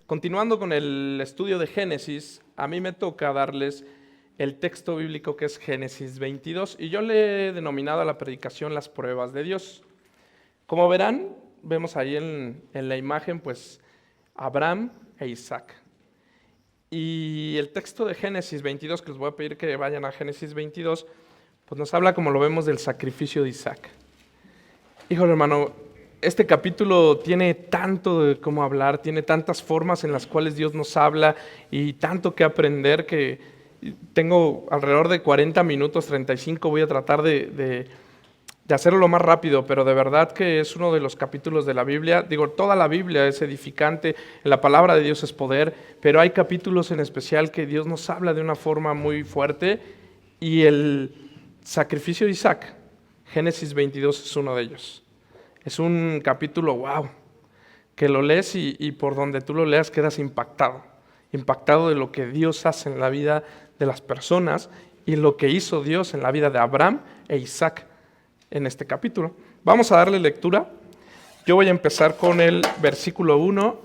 Continuando con el estudio de Génesis, a mí me toca darles el texto bíblico que es Génesis 22 y yo le he denominado a la predicación las pruebas de Dios. Como verán, vemos ahí en la imagen pues Abraham e Isaac. Y el texto de Génesis 22, que les voy a pedir que vayan a Génesis 22, pues nos habla, como lo vemos, del sacrificio de Isaac. Híjole, hermano, este capítulo tiene tanto de cómo hablar, tiene tantas formas en las cuales Dios nos habla y tanto que aprender que tengo alrededor de 40 minutos, 35, voy a tratar de hacerlo lo más rápido, pero de verdad que es uno de los capítulos de la Biblia. Digo, toda la Biblia es edificante, la palabra de Dios es poder, pero hay capítulos en especial que Dios nos habla de una forma muy fuerte y el sacrificio de Isaac, Génesis 22 es uno de ellos. Es un capítulo, wow, que lo lees y por donde tú lo leas quedas impactado de lo que Dios hace en la vida de las personas y lo que hizo Dios en la vida de Abraham e Isaac en este capítulo. Vamos a darle lectura. Yo voy a empezar con el versículo 1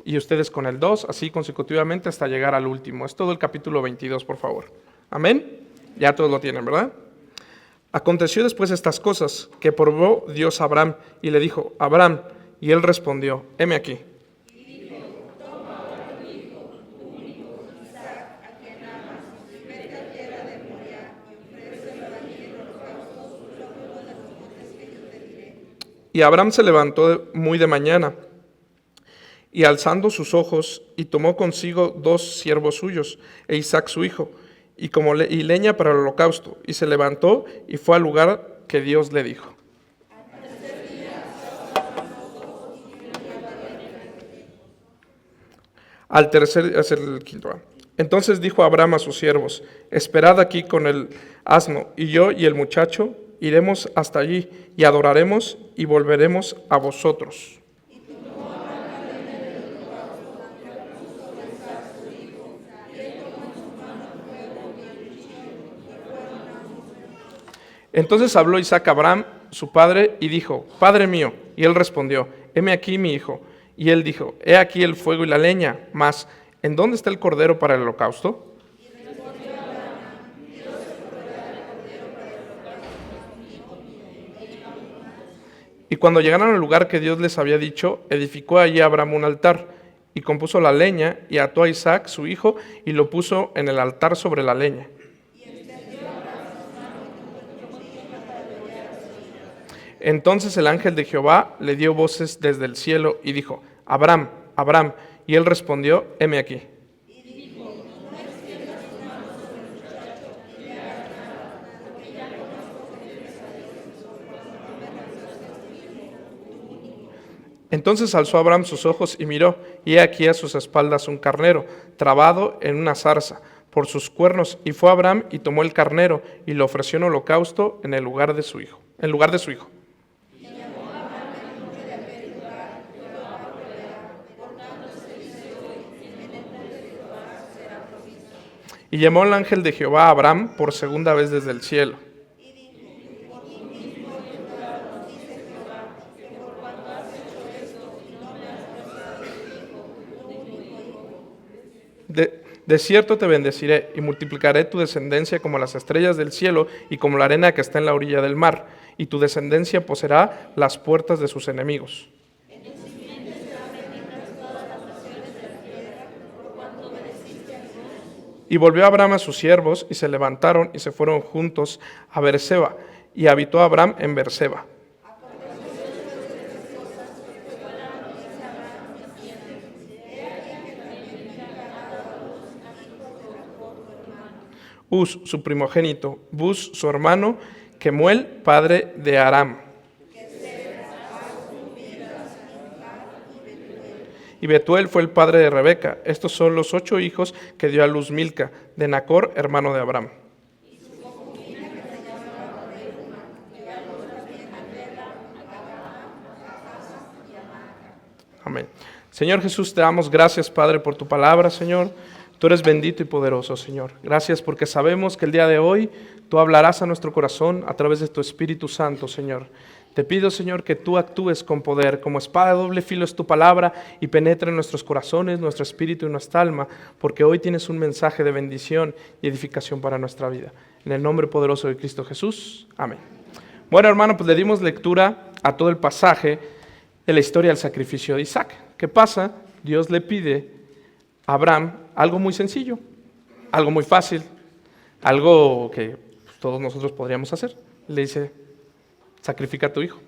y ustedes con el 2, así consecutivamente hasta llegar al último. Es todo el capítulo 22, por favor. Amén. Ya todos lo tienen, ¿verdad? Aconteció después estas cosas, que probó Dios a Abraham y le dijo, Abraham, y él respondió, heme aquí. Y dijo, toma ahora tu hijo, tu único, Isaac, a quien amas, y vete a tierra de Moriah, y ofrécelo allí en holocausto sobre uno de los montes que yo te diré. Y Abraham se levantó muy de mañana, y alzando sus ojos, y tomó consigo 2 siervos suyos, e Isaac su hijo, y leña para el holocausto, y se levantó y fue al lugar que Dios le dijo. Al tercer, es el quinto. Entonces dijo Abraham a sus siervos, esperad aquí con el asno, y yo y el muchacho iremos hasta allí, y adoraremos, y volveremos a vosotros. Entonces habló Isaac a Abraham, su padre, y dijo, Padre mío. Y él respondió, heme aquí mi hijo. Y él dijo, he aquí el fuego y la leña, mas ¿en dónde está el cordero para el holocausto? Y respondió Abraham, Dios se proveerá el cordero para el holocausto, mi hijo mío. Y cuando llegaron al lugar que Dios les había dicho, edificó allí Abraham un altar, y compuso la leña, y ató a Isaac su hijo, y lo puso en el altar sobre la leña. Entonces el ángel de Jehová le dio voces desde el cielo y dijo, Abraham, Abraham. Y él respondió, heme aquí. Y dijo, no extiendas tu mano sobre el muchacho, ni le hagas nada, porque ya conozco que tienes a Dios, por cuanto no me rehusaste a tu hijo, tu único. Entonces alzó Abraham sus ojos y miró, y he aquí a sus espaldas un carnero, trabado en una zarza, por sus cuernos, y fue Abraham y tomó el carnero, y lo ofreció en holocausto en el lugar de su hijo. Y llamó el ángel de Jehová a Abraham por segunda vez desde el cielo. De cierto te bendeciré y multiplicaré tu descendencia como las estrellas del cielo y como la arena que está en la orilla del mar, y tu descendencia poseerá las puertas de sus enemigos. Y volvió Abraham a sus siervos, y se levantaron y se fueron juntos a Beerseba, y habitó Abraham en Beerseba. Uz, su primogénito, Buz, su hermano, Kemuel, padre de Aram. Y Betuel fue el padre de Rebeca. Estos son los 8 hijos que dio a luz Milca, de Nacor, hermano de Abraham. Amén. Señor Jesús, te damos gracias, Padre, por tu palabra, Señor. Tú eres bendito y poderoso, Señor. Gracias porque sabemos que el día de hoy tú hablarás a nuestro corazón a través de tu Espíritu Santo, Señor. Te pido, Señor, que tú actúes con poder, como espada de doble filo es tu palabra y penetre en nuestros corazones, nuestro espíritu y nuestra alma, porque hoy tienes un mensaje de bendición y edificación para nuestra vida. En el nombre poderoso de Cristo Jesús. Amén. Bueno, hermano, pues le dimos lectura a todo el pasaje de la historia del sacrificio de Isaac. ¿Qué pasa? Dios le pide a Abraham algo muy sencillo, algo muy fácil, algo que todos nosotros podríamos hacer. Le dice: sacrifica a tu hijo.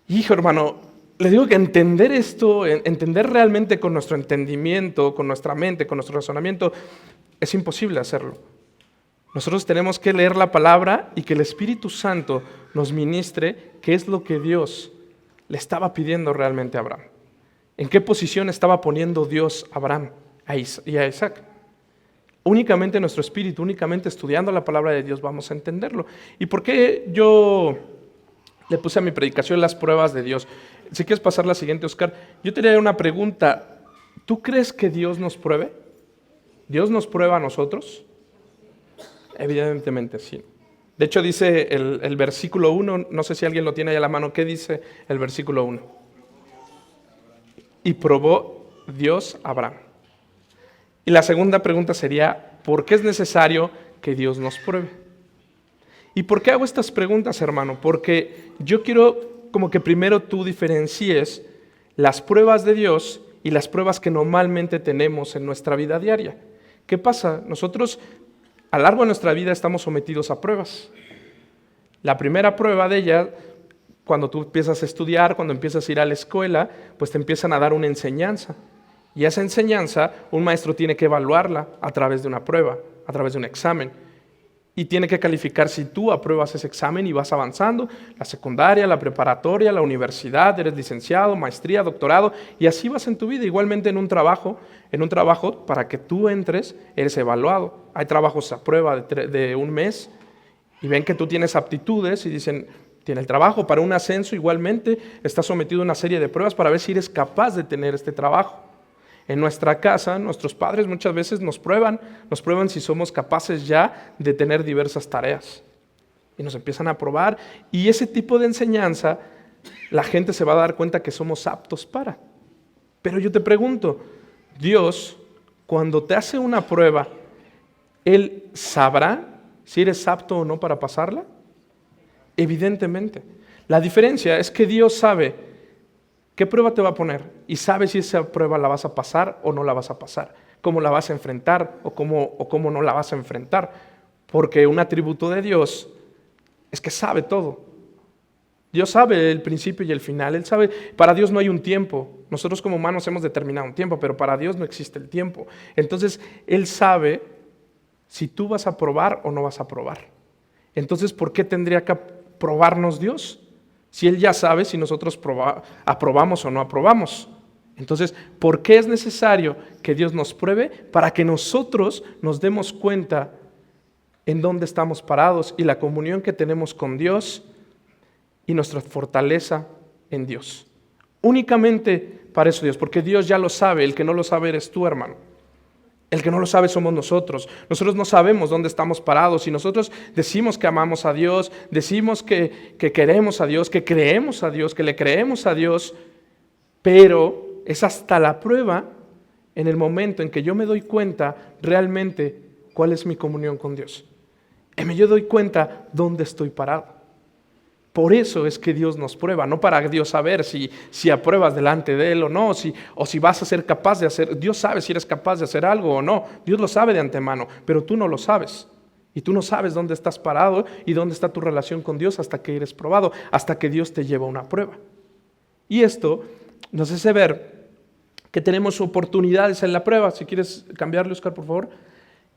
Hijo, hermano, le digo que entender esto, entender realmente con nuestro entendimiento, con nuestra mente, con nuestro razonamiento, es imposible hacerlo. Nosotros tenemos que leer la palabra y que el Espíritu Santo nos ministre qué es lo que Dios le estaba pidiendo realmente a Abraham. ¿En qué posición estaba poniendo Dios a Abraham y a Isaac? Únicamente nuestro espíritu, únicamente estudiando la palabra de Dios vamos a entenderlo. ¿Y por qué yo le puse a mi predicación las pruebas de Dios? Si quieres pasar la siguiente, Oscar. Yo te haría una pregunta. ¿Tú crees que Dios nos pruebe? ¿Dios nos prueba a nosotros? Evidentemente sí. De hecho dice el versículo 1, no sé si alguien lo tiene ahí a la mano. ¿Qué dice el versículo 1? Y probó Dios a Abraham. Y la segunda pregunta sería: ¿por qué es necesario que Dios nos pruebe? ¿Y por qué hago estas preguntas, hermano? Porque yo quiero como que primero tú diferencies las pruebas de Dios y las pruebas que normalmente tenemos en nuestra vida diaria. ¿Qué pasa? Nosotros a lo largo de nuestra vida estamos sometidos a pruebas. La primera prueba de ella, cuando tú empiezas a estudiar, cuando empiezas a ir a la escuela, pues te empiezan a dar una enseñanza. Y esa enseñanza, un maestro tiene que evaluarla a través de una prueba, a través de un examen. Y tiene que calificar si tú apruebas ese examen y vas avanzando, la secundaria, la preparatoria, la universidad, eres licenciado, maestría, doctorado, y así vas en tu vida. Igualmente en un trabajo para que tú entres, eres evaluado. Hay trabajos a prueba de un mes y ven que tú tienes aptitudes y dicen: tiene el trabajo para un ascenso, igualmente estás sometido a una serie de pruebas para ver si eres capaz de tener este trabajo. En nuestra casa, nuestros padres muchas veces nos prueban si somos capaces ya de tener diversas tareas. Y nos empiezan a probar, y ese tipo de enseñanza, la gente se va a dar cuenta que somos aptos para. Pero yo te pregunto, Dios, cuando te hace una prueba, ¿Él sabrá si eres apto o no para pasarla? Evidentemente. La diferencia es que Dios sabe qué prueba te va a poner y sabe si esa prueba la vas a pasar o no la vas a pasar, cómo la vas a enfrentar o cómo no la vas a enfrentar, porque un atributo de Dios es que sabe todo. Dios sabe el principio y el final. Él sabe, para Dios no hay un tiempo. Nosotros como humanos hemos determinado un tiempo, pero para Dios no existe el tiempo. Entonces, Él sabe si tú vas a probar o no vas a probar. Entonces, ¿por qué tendría que probarnos Dios? Si Él ya sabe si nosotros aprobamos o no aprobamos. Entonces, ¿por qué es necesario que Dios nos pruebe? Para que nosotros nos demos cuenta en dónde estamos parados y la comunión que tenemos con Dios y nuestra fortaleza en Dios. Únicamente para eso Dios, porque Dios ya lo sabe. El que no lo sabe eres tú, hermano. El que no lo sabe somos nosotros. Nosotros no sabemos dónde estamos parados y nosotros decimos que amamos a Dios, decimos que queremos a Dios, que creemos a Dios, que le creemos a Dios, pero es hasta la prueba, en el momento en que yo me doy cuenta realmente cuál es mi comunión con Dios. Yo doy cuenta dónde estoy parado. Por eso es que Dios nos prueba, no para Dios saber si apruebas delante de Él o no, o si vas a ser capaz de hacer. Dios sabe si eres capaz de hacer algo o no. Dios lo sabe de antemano, pero tú no lo sabes. Y tú no sabes dónde estás parado y dónde está tu relación con Dios hasta que eres probado, hasta que Dios te lleva a una prueba. Y esto nos hace ver que tenemos oportunidades en la prueba. Si quieres cambiarle, Oscar, por favor.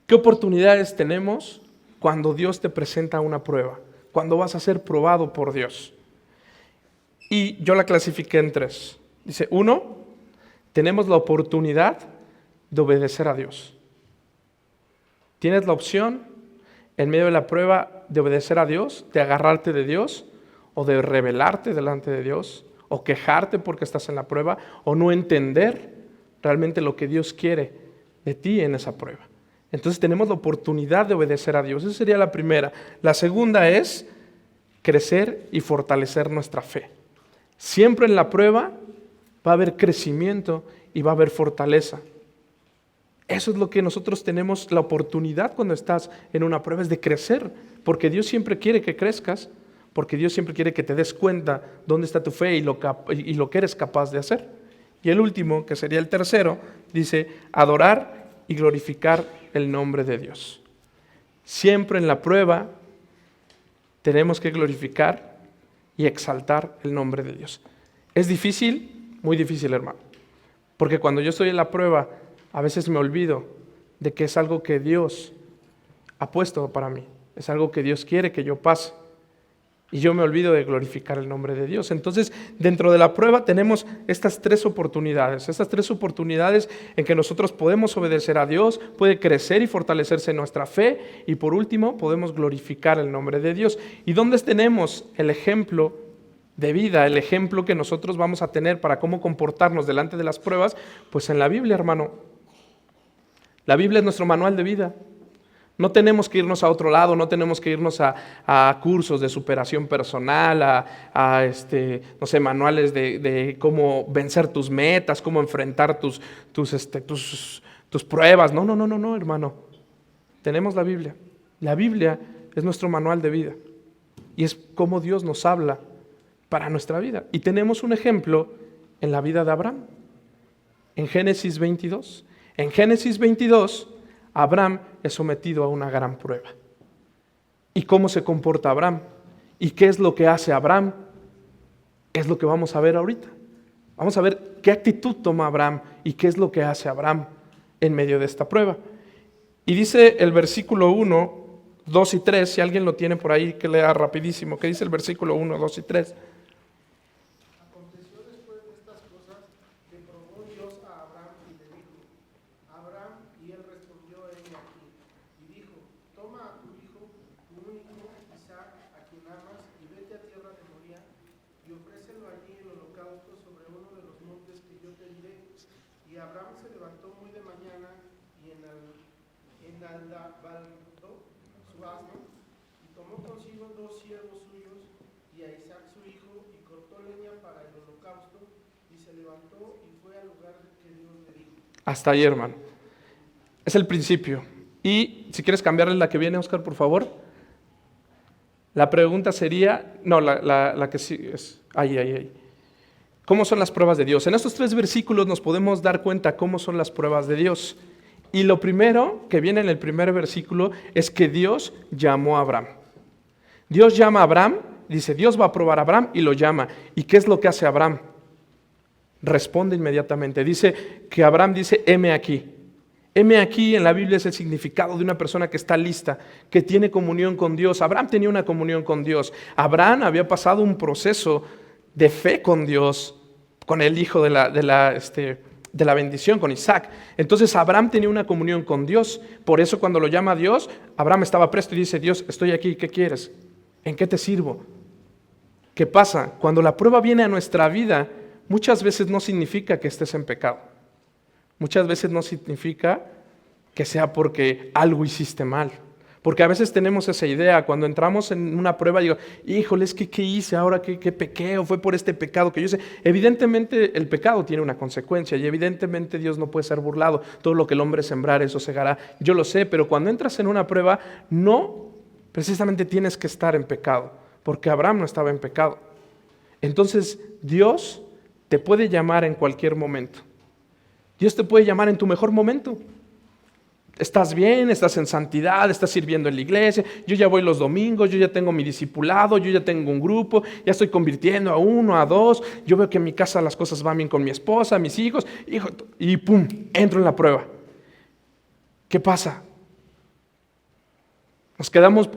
¿Qué oportunidades tenemos cuando Dios te presenta una prueba? Cuando vas a ser probado por Dios. Y yo la clasifiqué en 3. Dice, 1, tenemos la oportunidad de obedecer a Dios. Tienes la opción, en medio de la prueba, de obedecer a Dios, de agarrarte de Dios, o de rebelarte delante de Dios, o quejarte porque estás en la prueba, o no entender realmente lo que Dios quiere de ti en esa prueba. Entonces tenemos la oportunidad de obedecer a Dios. Esa sería la primera. La segunda es crecer y fortalecer nuestra fe. Siempre en la prueba va a haber crecimiento y va a haber fortaleza. Eso es lo que nosotros tenemos la oportunidad cuando estás en una prueba, es de crecer, porque Dios siempre quiere que crezcas, porque Dios siempre quiere que te des cuenta dónde está tu fe y lo que eres capaz de hacer. Y el último, que sería el tercero, dice adorar y glorificar el nombre de Dios. Siempre en la prueba tenemos que glorificar y exaltar el nombre de Dios. ¿Es difícil? Muy difícil, hermano. Porque cuando yo estoy en la prueba, a veces me olvido de que es algo que Dios ha puesto para mí. Es algo que Dios quiere que yo pase. Y yo me olvido de glorificar el nombre de Dios. Entonces, dentro de la prueba tenemos estas tres oportunidades en que nosotros podemos obedecer a Dios, puede crecer y fortalecerse nuestra fe, y por último, podemos glorificar el nombre de Dios. ¿Y dónde tenemos el ejemplo de vida, el ejemplo que nosotros vamos a tener para cómo comportarnos delante de las pruebas? Pues en la Biblia, hermano. La Biblia es nuestro manual de vida. No tenemos que irnos a otro lado, no tenemos que irnos a cursos de superación personal, no sé, manuales de cómo vencer tus metas, cómo enfrentar tus pruebas. No, hermano. Tenemos la Biblia. La Biblia es nuestro manual de vida y es cómo Dios nos habla para nuestra vida. Y tenemos un ejemplo en la vida de Abraham, en Génesis 22. En Génesis 22, Abraham es sometido a una gran prueba. ¿Y cómo se comporta Abraham? ¿Y qué es lo que hace Abraham? Es lo que vamos a ver ahorita. Vamos a ver qué actitud toma Abraham y qué es lo que hace Abraham en medio de esta prueba. Y dice el versículo 1, 2 y 3, si alguien lo tiene por ahí, que lea rapidísimo. ¿Qué dice el versículo 1, 2 y 3? Aconteció después de estas cosas que probó Dios a Abraham y le dijo: Abraham, y él respondió: heme aquí. Y dijo: toma a tu hijo, tu único, Isaac, a quien amas, y vete a tierra de Moría, y ofrécelo allí en holocausto sobre uno de los montes que yo te diré. Y Abraham se levantó muy de mañana y enalbardó su asno, y tomó consigo 2 siervos suyos y a Isaac su hijo, y cortó leña para el holocausto, y se levantó y fue al lugar que Dios le dijo. Hasta ahí, hermano. Es el principio. Y si quieres cambiarle la que viene, Oscar, por favor. La pregunta sería, no, la que sí es, ahí. ¿Cómo son las pruebas de Dios? En estos 3 versículos nos podemos dar cuenta cómo son las pruebas de Dios. Y lo primero que viene en el primer versículo es que Dios llamó a Abraham. Dios llama a Abraham, dice, Dios va a probar a Abraham y lo llama. ¿Y qué es lo que hace Abraham? Responde inmediatamente. Dice que Abraham dice, heme aquí. Heme aquí en la Biblia es el significado de una persona que está lista, que tiene comunión con Dios. Abraham tenía una comunión con Dios. Abraham había pasado un proceso de fe con Dios, con el hijo de la bendición, con Isaac. Entonces Abraham tenía una comunión con Dios. Por eso cuando lo llama a Dios, Abraham estaba presto y dice, Dios, estoy aquí, ¿qué quieres? ¿En qué te sirvo? ¿Qué pasa? Cuando la prueba viene a nuestra vida, muchas veces no significa que estés en pecado. Muchas veces no significa que sea porque algo hiciste mal. Porque a veces tenemos esa idea, cuando entramos en una prueba, digo, híjole, es que ¿qué hice ahora? ¿Qué pequé? ¿O fue por este pecado que yo hice? Evidentemente el pecado tiene una consecuencia y evidentemente Dios no puede ser burlado. Todo lo que el hombre sembrar, eso segará. Yo lo sé, pero cuando entras en una prueba, no precisamente tienes que estar en pecado, porque Abraham no estaba en pecado. Entonces Dios te puede llamar en cualquier momento. Dios te puede llamar en tu mejor momento. Estás bien, estás en santidad, estás sirviendo en la iglesia, yo ya voy los domingos, yo ya tengo mi discipulado, yo ya tengo un grupo, ya estoy convirtiendo a 1, a 2, yo veo que en mi casa las cosas van bien con mi esposa, mis hijos, y pum, entro en la prueba. ¿Qué pasa? Nos quedamos,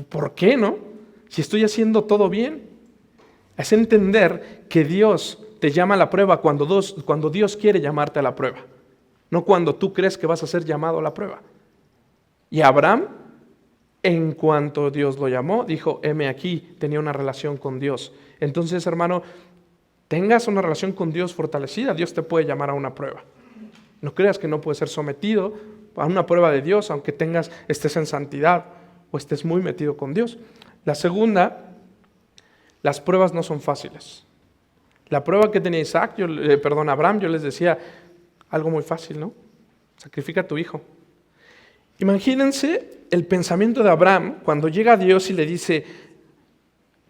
¿por qué no? Si estoy haciendo todo bien. Es entender que Dios te llama a la prueba cuando Dios quiere llamarte a la prueba. No cuando tú crees que vas a ser llamado a la prueba. Y Abraham, en cuanto Dios lo llamó, dijo, heme aquí, tenía una relación con Dios. Entonces, hermano, tengas una relación con Dios fortalecida, Dios te puede llamar a una prueba. No creas que no puedes ser sometido a una prueba de Dios, aunque estés en santidad o estés muy metido con Dios. La segunda Las pruebas no son fáciles. La prueba que tenía Abraham, yo les decía algo muy fácil, ¿no? Sacrifica a tu hijo. Imagínense el pensamiento de Abraham cuando llega a Dios y le dice,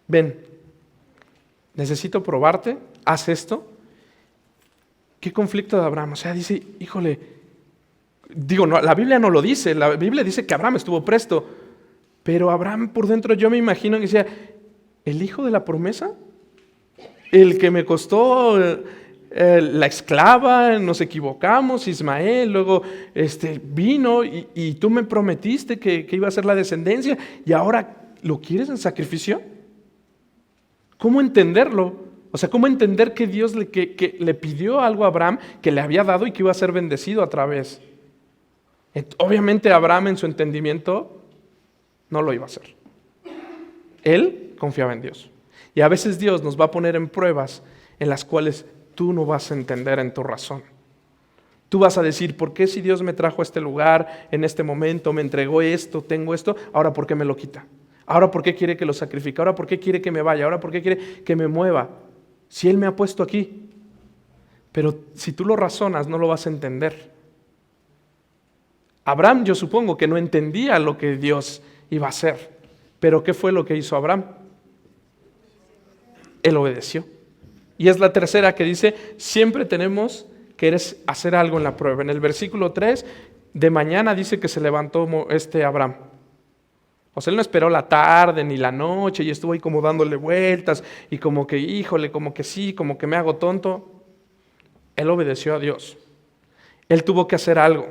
ven, necesito probarte, haz esto. ¿Qué conflicto de Abraham? O sea, dice, híjole, no, la Biblia no lo dice, la Biblia dice que Abraham estuvo presto, pero Abraham por dentro yo me imagino que decía, ¿el hijo de la promesa? El que me costó la esclava, nos equivocamos, Ismael, luego vino y tú me prometiste que iba a ser la descendencia y ahora ¿lo quieres en sacrificio? ¿Cómo entenderlo? O sea, ¿cómo entender que Dios que le pidió algo a Abraham que le había dado y que iba a ser bendecido a través? Obviamente Abraham en su entendimiento no lo iba a hacer. Él confiaba en Dios. Y a veces Dios nos va a poner en pruebas en las cuales tú no vas a entender en tu razón. Tú vas a decir, ¿por qué si Dios me trajo a este lugar, en este momento, me entregó esto, tengo esto, ahora por qué me lo quita? Ahora por qué quiere que lo sacrifique, ahora por qué quiere que me vaya, ahora por qué quiere que me mueva? Si Él me ha puesto aquí. Pero si tú lo razonas, no lo vas a entender. Abraham, yo supongo que no entendía lo que Dios iba a hacer. Pero ¿qué fue lo que hizo Abraham? Él obedeció. Y es la tercera que dice, siempre tenemos que hacer algo en la prueba. En el versículo 3, de mañana dice que se levantó Abraham. O sea, él no esperó la tarde ni la noche y estuvo ahí como dándole vueltas y como que, híjole, como que sí, como que me hago tonto. Él obedeció a Dios. Él tuvo que hacer algo.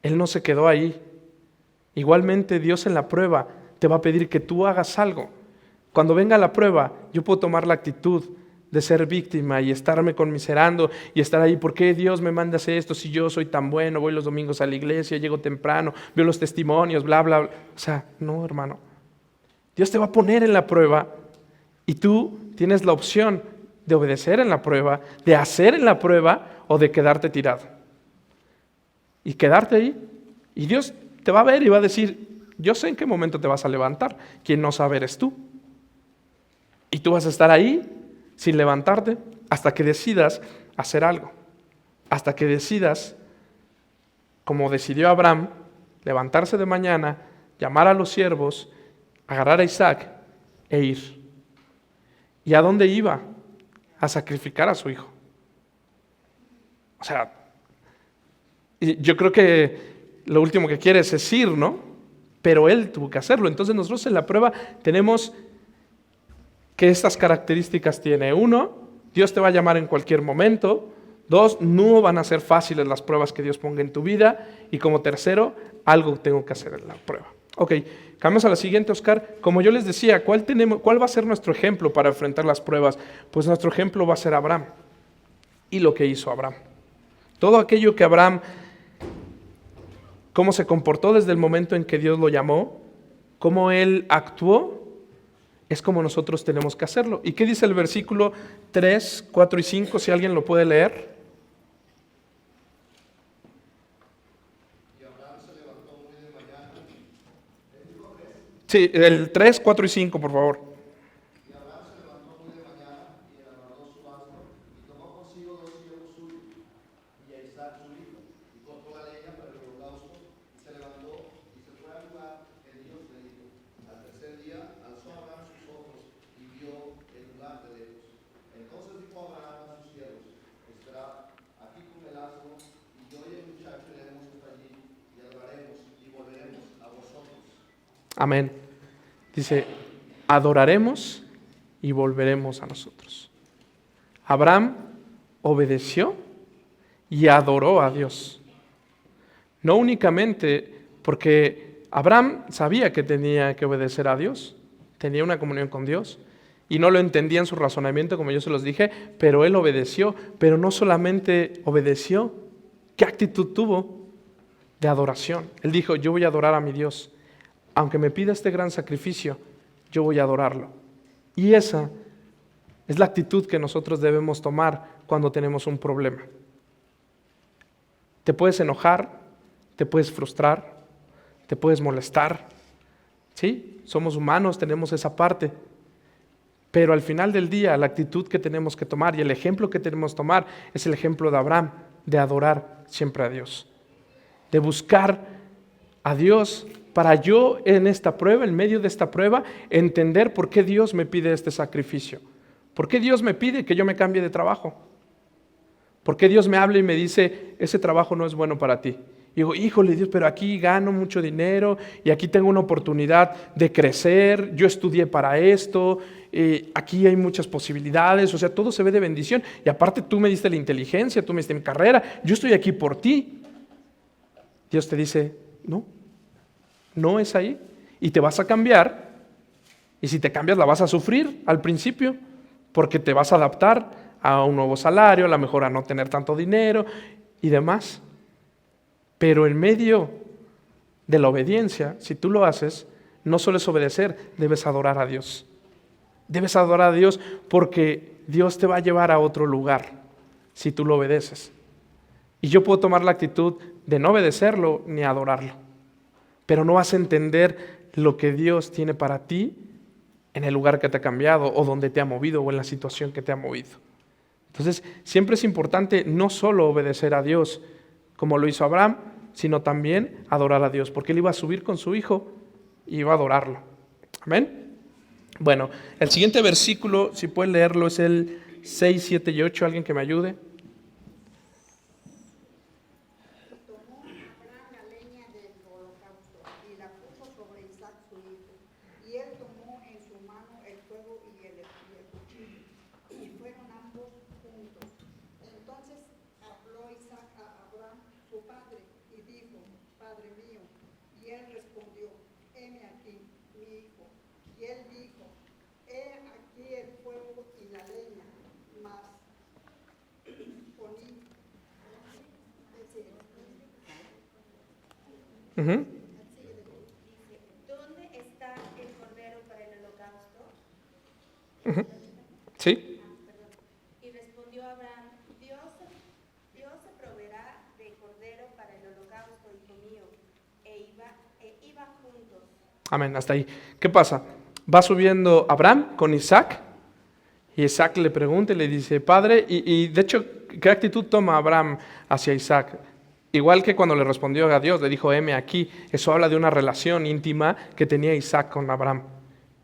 Él no se quedó ahí. Igualmente Dios en la prueba te va a pedir que tú hagas algo. Cuando venga la prueba, yo puedo tomar la actitud de ser víctima y estarme conmiserando y estar ahí, ¿por qué Dios me manda a hacer esto si yo soy tan bueno, voy los domingos a la iglesia, llego temprano, veo los testimonios, bla, bla, bla? O sea, no, hermano. Dios te va a poner en la prueba y tú tienes la opción de obedecer en la prueba, de hacer en la prueba o de quedarte tirado. Y quedarte ahí. Y Dios te va a ver y va a decir, yo sé en qué momento te vas a levantar, quien no sabe eres tú. Y tú vas a estar ahí sin levantarte hasta que decidas hacer algo. Hasta que decidas, como decidió Abraham, levantarse de mañana, llamar a los siervos, agarrar a Isaac e ir. ¿Y a dónde iba? A sacrificar a su hijo. O sea, yo creo que lo último que quiere es ir, ¿no? Pero él tuvo que hacerlo. Entonces nosotros en la prueba tenemos que estas características tiene. 1, Dios te va a llamar en cualquier momento. 2, no van a ser fáciles las pruebas que Dios ponga en tu vida. Y como tercero, algo tengo que hacer en la prueba. Ok, cambiamos a la siguiente, Oscar. Como yo les decía, ¿cuál va a ser nuestro ejemplo para enfrentar las pruebas? Pues nuestro ejemplo va a ser Abraham y lo que hizo Abraham. Todo aquello que Abraham, cómo se comportó desde el momento en que Dios lo llamó, cómo él actuó, es como nosotros tenemos que hacerlo. ¿Y qué dice el versículo 3, 4 y 5? Si alguien lo puede leer. Y Abraham se levantó muy de mañana. Sí, el 3, 4 y 5, por favor. Y Abraham se levantó muy de mañana y enarboló su asno y tomó consigo 2 siervos suyos y a Isaac su hijo y cortó la leña para el holocausto y se levantó y se fue al lugar que Dios le dijo. Al tercer día alzó Abraham sus ojos y vio el lugar de lejos. Entonces dijo Abraham a sus siervos: esperad aquí con el asno y yo y el muchacho iremos hasta allí y adoraremos y volveremos a vosotros. Amén. Dice, adoraremos y volveremos a nosotros. Abraham obedeció y adoró a Dios. No únicamente porque Abraham sabía que tenía que obedecer a Dios, tenía una comunión con Dios y no lo entendía en su razonamiento, como yo se los dije, pero él obedeció. Pero no solamente obedeció, ¿qué actitud tuvo? De adoración. Él dijo, yo voy a adorar a mi Dios. Aunque me pida este gran sacrificio, yo voy a adorarlo. Y esa es la actitud que nosotros debemos tomar cuando tenemos un problema. Te puedes enojar, te puedes frustrar, te puedes molestar. ¿Sí? Somos humanos, tenemos esa parte. Pero al final del día, la actitud que tenemos que tomar y el ejemplo que tenemos que tomar es el ejemplo de Abraham, de adorar siempre a Dios, de buscar a Dios para yo en esta prueba, en medio de esta prueba, entender por qué Dios me pide este sacrificio, por qué Dios me pide que yo me cambie de trabajo, por qué Dios me habla y me dice, ese trabajo no es bueno para ti. Y digo, híjole Dios, pero aquí gano mucho dinero y aquí tengo una oportunidad de crecer, yo estudié para esto, aquí hay muchas posibilidades, o sea, todo se ve de bendición. Y aparte tú me diste la inteligencia, tú me diste mi carrera, yo estoy aquí por ti. Dios te dice, no es ahí. Y te vas a cambiar, y si te cambias la vas a sufrir al principio, porque te vas a adaptar a un nuevo salario, a lo mejor a no tener tanto dinero y demás. Pero en medio de la obediencia, si tú lo haces, no solo es obedecer, debes adorar a Dios. Debes adorar a Dios porque Dios te va a llevar a otro lugar si tú lo obedeces. Y yo puedo tomar la actitud de no obedecerlo ni adorarlo. Pero no vas a entender lo que Dios tiene para ti en el lugar que te ha cambiado o donde te ha movido o en la situación que te ha movido. Entonces, siempre es importante no solo obedecer a Dios, como lo hizo Abraham, sino también adorar a Dios, porque él iba a subir con su hijo y iba a adorarlo. Amén. Bueno, el siguiente versículo, si pueden leerlo, es el 6, 7 y 8. ¿Alguien que me ayude? Tomó Abraham la leña del holocausto y la puso sobre Isaac su hijo. Y él tomó en su mano el fuego y el cuchillo, y fueron ambos juntos. Entonces habló Isaac a Abraham, su padre, y dijo, Padre mío. Y él respondió, heme aquí, mi hijo. Y él dijo, he aquí el fuego y la leña, mas poní. ¿Dónde está el cordero para el holocausto? ¿Sí? Y respondió Abraham, Dios se proveerá de cordero para el holocausto, hijo mío. E iban juntos. Amén, hasta ahí. ¿Qué pasa? Va subiendo Abraham con Isaac y Isaac le pregunta y le dice, Padre, y de hecho, ¿qué actitud toma Abraham hacia Isaac? Igual que cuando le respondió a Dios, le dijo, heme aquí. Eso habla de una relación íntima que tenía Isaac con Abraham.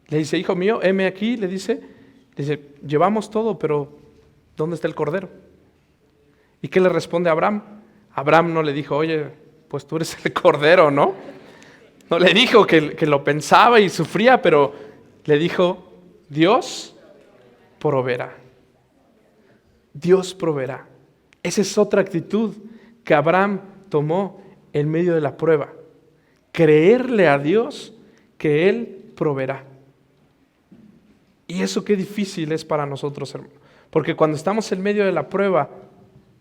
Le dice, hijo mío, heme aquí, le dice, llevamos todo, pero ¿dónde está el cordero? ¿Y qué le responde Abraham? Abraham no le dijo, oye, pues tú eres el cordero, ¿no? No le dijo que lo pensaba y sufría, pero le dijo, Dios proveerá. Dios proveerá. Esa es otra actitud que Abraham tomó en medio de la prueba. Creerle a Dios que Él proveerá. Y eso qué difícil es para nosotros, hermano. Porque cuando estamos en medio de la prueba,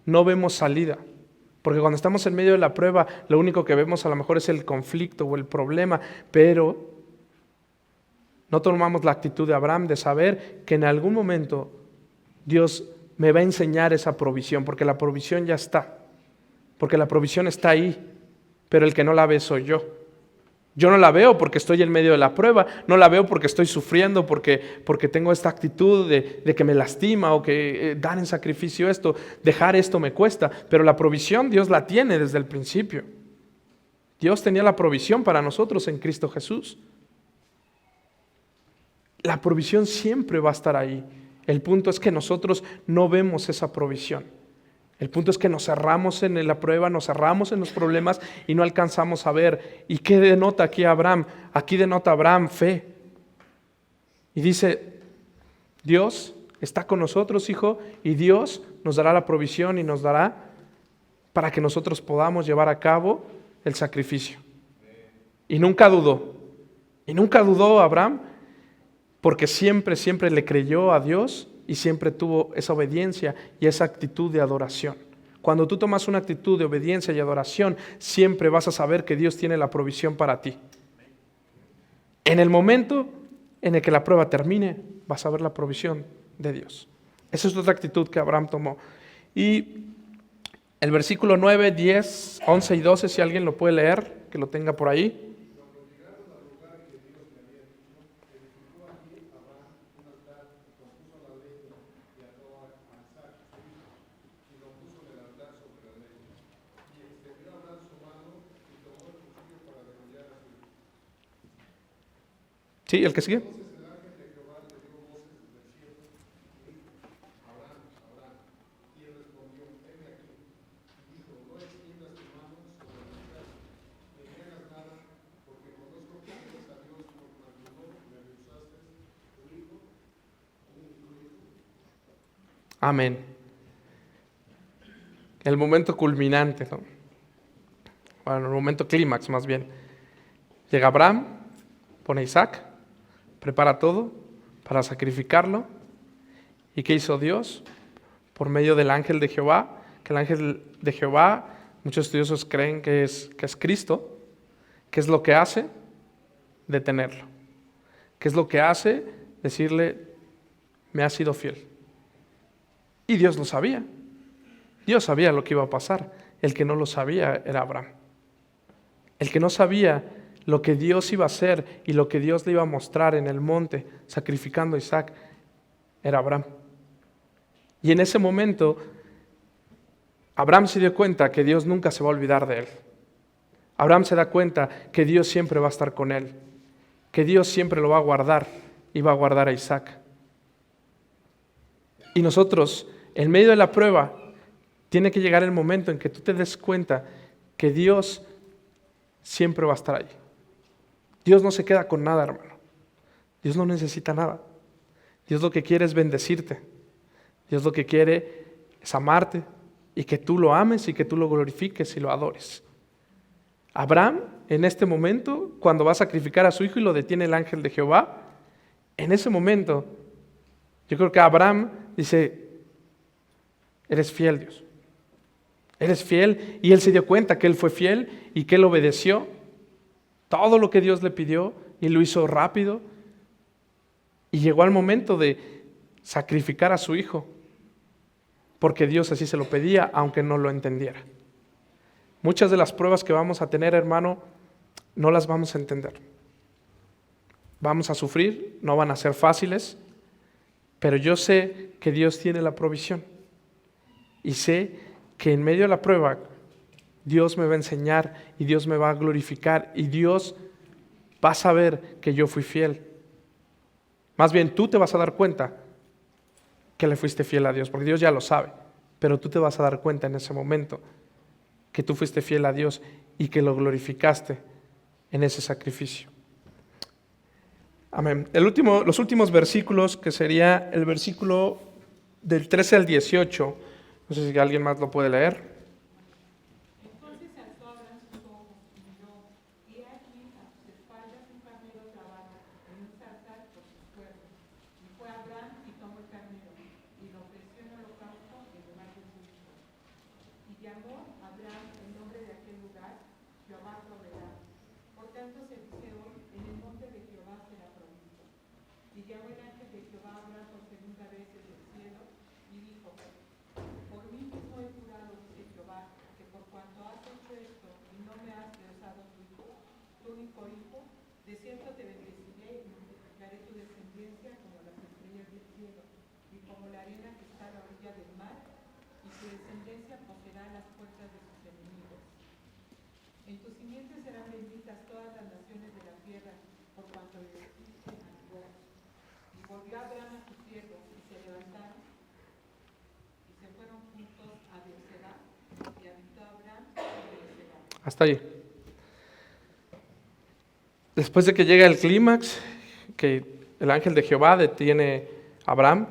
no vemos salida. Porque cuando estamos en medio de la prueba, lo único que vemos a lo mejor es el conflicto o el problema, pero no tomamos la actitud de Abraham de saber que en algún momento Dios me va a enseñar esa provisión, porque la provisión ya está. Porque la provisión está ahí, pero el que no la ve soy yo. Yo no la veo porque estoy en medio de la prueba, no la veo porque estoy sufriendo, porque tengo esta actitud de que me lastima o que dar en sacrificio esto, dejar esto me cuesta, pero la provisión Dios la tiene desde el principio. Dios tenía la provisión para nosotros en Cristo Jesús. La provisión siempre va a estar ahí. El punto es que nosotros no vemos esa provisión. El punto es que nos cerramos en la prueba, nos cerramos en los problemas y no alcanzamos a ver. ¿Y qué denota aquí Abraham? Aquí denota Abraham fe. Y dice, Dios está con nosotros, hijo, y Dios nos dará la provisión y nos dará para que nosotros podamos llevar a cabo el sacrificio. Y nunca dudó. Y nunca dudó Abraham, porque siempre le creyó a Dios y siempre tuvo esa obediencia y esa actitud de adoración. Cuando tú tomas una actitud de obediencia y adoración, siempre vas a saber que Dios tiene la provisión para ti. En el momento en el que la prueba termine, vas a ver la provisión de Dios. Esa es otra actitud que Abraham tomó. Y el versículo 9, 10, 11 y 12, si alguien lo puede leer, que lo tenga por ahí. Sí, el que sigue. Amén. El momento culminante, ¿no? Bueno, el momento clímax más bien. Llega Abraham, pone a Isaac, prepara todo para sacrificarlo. ¿Y qué hizo Dios? Por medio del ángel de Jehová, que el ángel de Jehová, muchos estudiosos creen que es Cristo. ¿Qué es lo que hace? Detenerlo. ¿Qué es lo que hace? Decirle, me has sido fiel. Y Dios lo sabía. Dios sabía lo que iba a pasar. El que no lo sabía era Abraham. El que no sabía lo que Dios iba a hacer y lo que Dios le iba a mostrar en el monte, sacrificando a Isaac, era Abraham. Y en ese momento, Abraham se dio cuenta que Dios nunca se va a olvidar de él. Abraham se da cuenta que Dios siempre va a estar con él, que Dios siempre lo va a guardar y va a guardar a Isaac. Y nosotros, en medio de la prueba, tiene que llegar el momento en que tú te des cuenta que Dios siempre va a estar ahí. Dios no se queda con nada, hermano. Dios no necesita nada. Dios lo que quiere es bendecirte. Dios lo que quiere es amarte y que tú lo ames y que tú lo glorifiques y lo adores. Abraham, en este momento, cuando va a sacrificar a su hijo y lo detiene el ángel de Jehová, en ese momento, yo creo que Abraham dice, eres fiel, Dios. Eres fiel. Y él se dio cuenta que él fue fiel y que él obedeció todo lo que Dios le pidió y lo hizo rápido. Y llegó al momento de sacrificar a su hijo, porque Dios así se lo pedía, aunque no lo entendiera. Muchas de las pruebas que vamos a tener, hermano, no las vamos a entender. Vamos a sufrir, no van a ser fáciles, pero yo sé que Dios tiene la provisión. Y sé que en medio de la prueba, Dios me va a enseñar y Dios me va a glorificar y Dios va a saber que yo fui fiel. Más bien, tú te vas a dar cuenta que le fuiste fiel a Dios, porque Dios ya lo sabe, pero tú te vas a dar cuenta en ese momento que tú fuiste fiel a Dios y que lo glorificaste en ese sacrificio. Amén. Los últimos versículos, que sería el versículo del 13 al 18, no sé si alguien más lo puede leer. Entonces alzó Abraham sus ojos y miró, y he aquí a sus espaldas un carnero trabado en un zarzal por sus cuernos. Y fue Abraham y tomó el carnero, y lo ofreció en holocausto en lugar de su hijo. Y llamó Abraham el nombre de aquel lugar, Jehová proveerá. Por tanto se dice hoy, en el monte de Jehová será provisto. Y llamó el ángel de Jehová a Abraham por segunda vez desde el cielo, y dijo, por mí mismo he jurado, dice Jehová, que por cuanto has hecho esto y no me has rehusado tu único hijo, de cierto te bendeciré y multiplicaré tu descendencia como las estrellas del cielo y como la arena que está a la orilla del mar, y tu descendencia poseerá las puertas de sus enemigos. En tus simientes serán benditas todas las naciones de la tierra, por cuanto le dijiste a mi voz. Y volvió Abraham a sus siervos y se levantaron y se fueron juntos a Beerseba, y habitó Abraham en Beerseba. Hasta allí. Después de que llega el clímax, que el ángel de Jehová detiene a Abraham,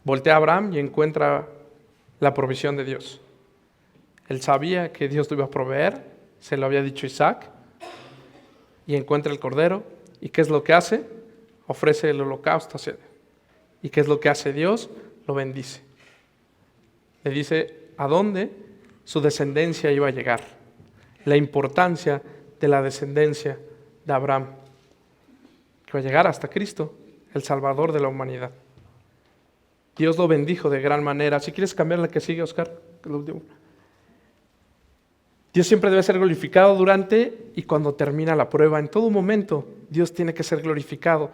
voltea a Abraham y encuentra la provisión de Dios. Él sabía que Dios lo iba a proveer, se lo había dicho Isaac, y encuentra el cordero. ¿Y qué es lo que hace? Ofrece el holocausto hacia Dios. ¿Y qué es lo que hace Dios? Lo bendice. Le dice a dónde su descendencia iba a llegar. La importancia de la descendencia de Abraham, que va a llegar hasta Cristo, el Salvador de la humanidad. Dios lo bendijo de gran manera. Si quieres cambiar la que sigue, Oscar, que es lo último. Dios siempre debe ser glorificado durante y cuando termina la prueba. En todo momento, Dios tiene que ser glorificado.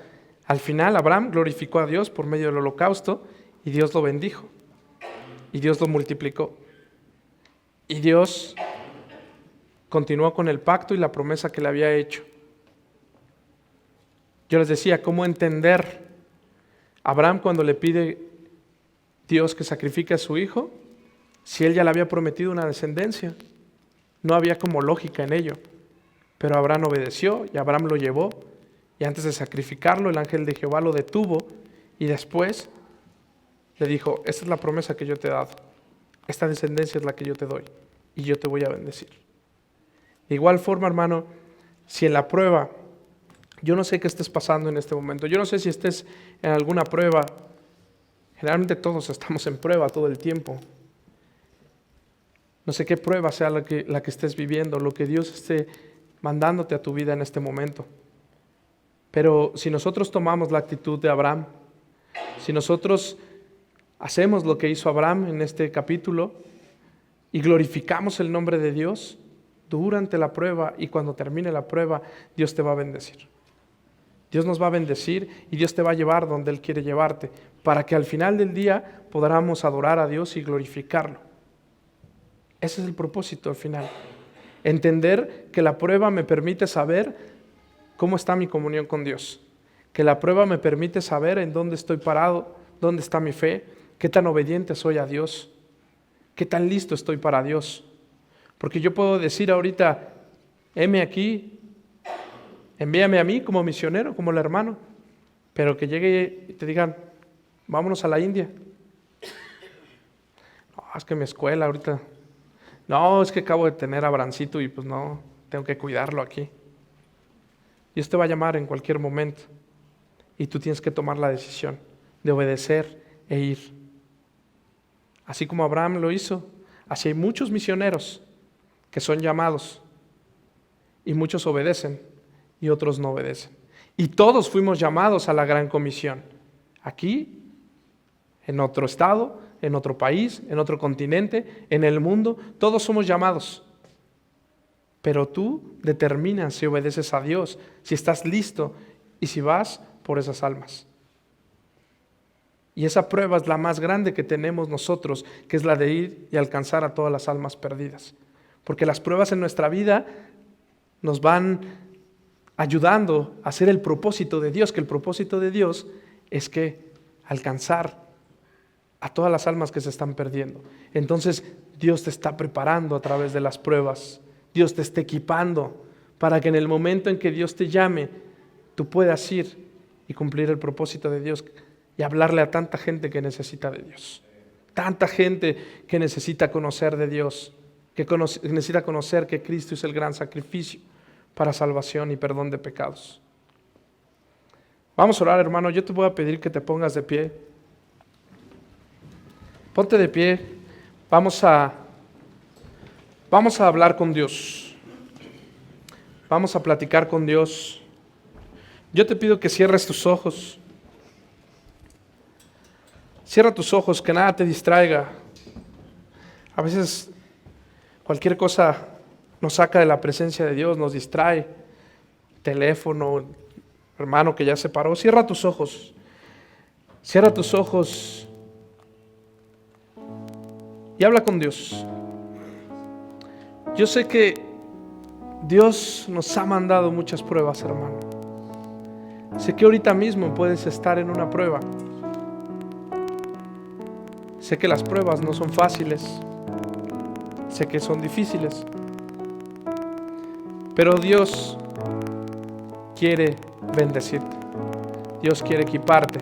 Al final, Abraham glorificó a Dios por medio del holocausto y Dios lo bendijo. Y Dios lo multiplicó. Y Dios continuó con el pacto y la promesa que le había hecho. Yo les decía, ¿cómo entender? Abraham, cuando le pide Dios que sacrifique a su hijo, si él ya le había prometido una descendencia, no había como lógica en ello. Pero Abraham obedeció y Abraham lo llevó, y antes de sacrificarlo el ángel de Jehová lo detuvo y después le dijo, esta es la promesa que yo te he dado, esta descendencia es la que yo te doy y yo te voy a bendecir. De igual forma, hermano, si en la prueba, yo no sé qué estés pasando en este momento, yo no sé si estés en alguna prueba, generalmente todos estamos en prueba todo el tiempo. No sé qué prueba sea la que estés viviendo, lo que Dios esté mandándote a tu vida en este momento. Pero si nosotros tomamos la actitud de Abraham, si nosotros hacemos lo que hizo Abraham en este capítulo y glorificamos el nombre de Dios durante la prueba y cuando termine la prueba, Dios te va a bendecir. Dios nos va a bendecir y Dios te va a llevar donde Él quiere llevarte, para que al final del día podamos adorar a Dios y glorificarlo. Ese es el propósito al final. Entender que la prueba me permite saber cómo está mi comunión con Dios. Que la prueba me permite saber en dónde estoy parado, dónde está mi fe, qué tan obediente soy a Dios, qué tan listo estoy para Dios. Porque yo puedo decir ahorita, heme aquí, envíame a mí como misionero, como el hermano, pero que llegue y te digan, vámonos a la India. No, es que mi escuela ahorita, no, es que acabo de tener a Abrancito y pues no, tengo que cuidarlo aquí. Dios te va a llamar en cualquier momento y tú tienes que tomar la decisión de obedecer e ir. Así como Abraham lo hizo, así hay muchos misioneros que son llamados y muchos obedecen y otros no obedecen. Y todos fuimos llamados a la gran comisión. Aquí, en otro estado, en otro país, en otro continente, en el mundo, todos somos llamados. Pero tú determinas si obedeces a Dios, si estás listo y si vas por esas almas. Y esa prueba es la más grande que tenemos nosotros, que es la de ir y alcanzar a todas las almas perdidas. Porque las pruebas en nuestra vida nos van ayudando a hacer el propósito de Dios, que el propósito de Dios es que alcanzar a todas las almas que se están perdiendo. Entonces Dios te está preparando a través de las pruebas. Dios te está equipando para que en el momento en que Dios te llame, tú puedas ir y cumplir el propósito de Dios y hablarle a tanta gente que necesita de Dios. Tanta gente que necesita conocer de Dios, que necesita conocer que Cristo es el gran sacrificio para salvación y perdón de pecados. Vamos a orar, hermano. Yo te voy a pedir que te pongas de pie. Ponte de pie. Vamos a hablar con Dios. Vamos a platicar con Dios. Yo te pido que cierres tus ojos. Cierra tus ojos, que nada te distraiga. A veces cualquier cosa nos saca de la presencia de Dios, nos distrae. Teléfono, hermano que ya se paró. Cierra tus ojos. Cierra tus ojos y habla con Dios. Yo sé que Dios nos ha mandado muchas pruebas, hermano. Sé que ahorita mismo puedes estar en una prueba. Sé que las pruebas no son fáciles. Sé que son difíciles. Pero Dios quiere bendecirte. Dios quiere equiparte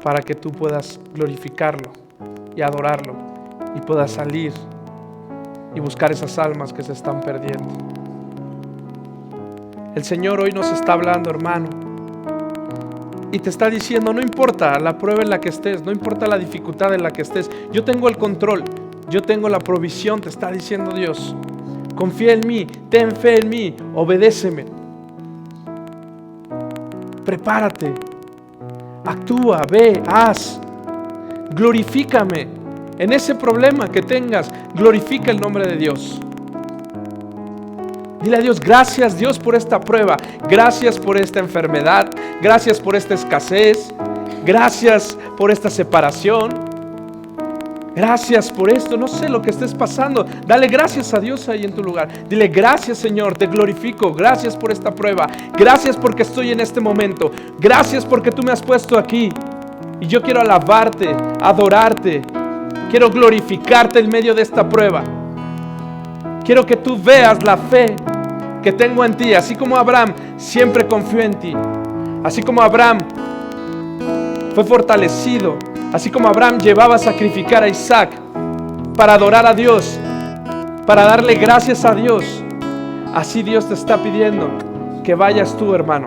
para que tú puedas glorificarlo y adorarlo y puedas salir y buscar esas almas que se están perdiendo. El Señor hoy nos está hablando, hermano, y te está diciendo, no importa la prueba en la que estés, no importa la dificultad en la que estés, yo tengo el control, yo tengo la provisión, te está diciendo Dios. Confía en mí, ten fe en mí, obedéceme. Prepárate, actúa, ve, haz, glorifícame. En ese problema que tengas, glorifica el nombre de Dios. Dile a Dios, gracias Dios por esta prueba, gracias por esta enfermedad, gracias por esta escasez, gracias por esta separación. Gracias por esto, no sé lo que estés pasando. Dale gracias a Dios ahí en tu lugar. Dile: gracias, Señor, te glorifico. Gracias por esta prueba. Gracias porque estoy en este momento. Gracias porque tú me has puesto aquí. Y yo quiero alabarte, adorarte. Quiero glorificarte en medio de esta prueba. Quiero que tú veas la fe que tengo en ti. Así como Abraham siempre confió en ti. Así como Abraham fue fortalecido. Así como Abraham llevaba a sacrificar a Isaac para adorar a Dios, para darle gracias a Dios. Así Dios te está pidiendo que vayas tú, hermano.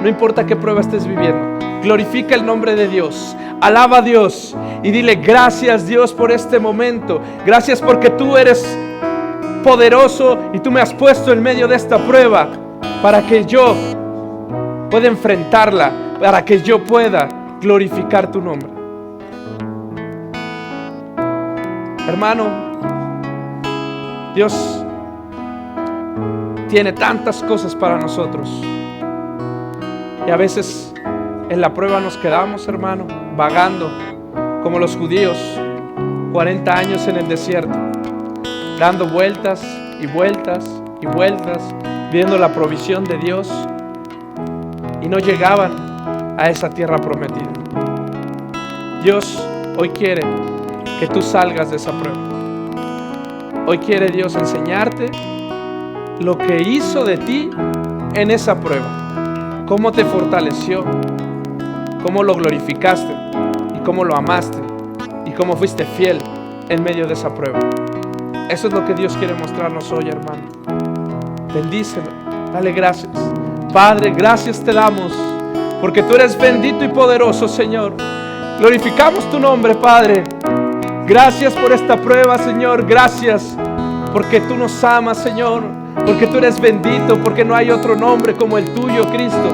No importa qué prueba estés viviendo. Glorifica el nombre de Dios. Alaba a Dios y dile: gracias, Dios, por este momento. Gracias porque tú eres poderoso y tú me has puesto en medio de esta prueba para que yo pueda enfrentarla, para que yo pueda glorificar tu nombre. Hermano, Dios tiene tantas cosas para nosotros y a veces en la prueba nos quedamos, hermano, vagando como los judíos, 40 años en el desierto, dando vueltas y vueltas y vueltas, viendo la provisión de Dios, y no llegaban a esa tierra prometida. Dios hoy quiere que tú salgas de esa prueba. Hoy quiere Dios enseñarte lo que hizo de ti en esa prueba, cómo te fortaleció, cómo lo glorificaste y cómo lo amaste y cómo fuiste fiel en medio de esa prueba. Eso es lo que Dios quiere mostrarnos hoy, hermano. Bendícelo, dale gracias. Padre, gracias te damos porque tú eres bendito y poderoso, Señor. Glorificamos tu nombre, Padre. Gracias por esta prueba, Señor. Gracias porque tú nos amas, Señor. Porque tú eres bendito, porque no hay otro nombre como el tuyo, Cristo.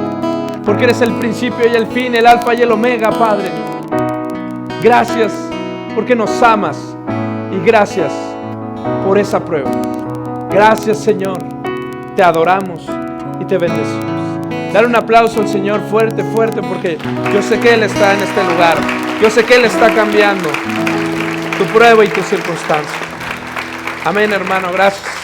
Porque eres el principio y el fin, el alfa y el omega, Padre. Gracias porque nos amas y gracias por esa prueba. Gracias, Señor. Te adoramos y te bendecimos. Dale un aplauso al Señor fuerte, fuerte, porque yo sé que Él está en este lugar. Yo sé que Él está cambiando tu prueba y tu circunstancia. Amén, hermano. Gracias.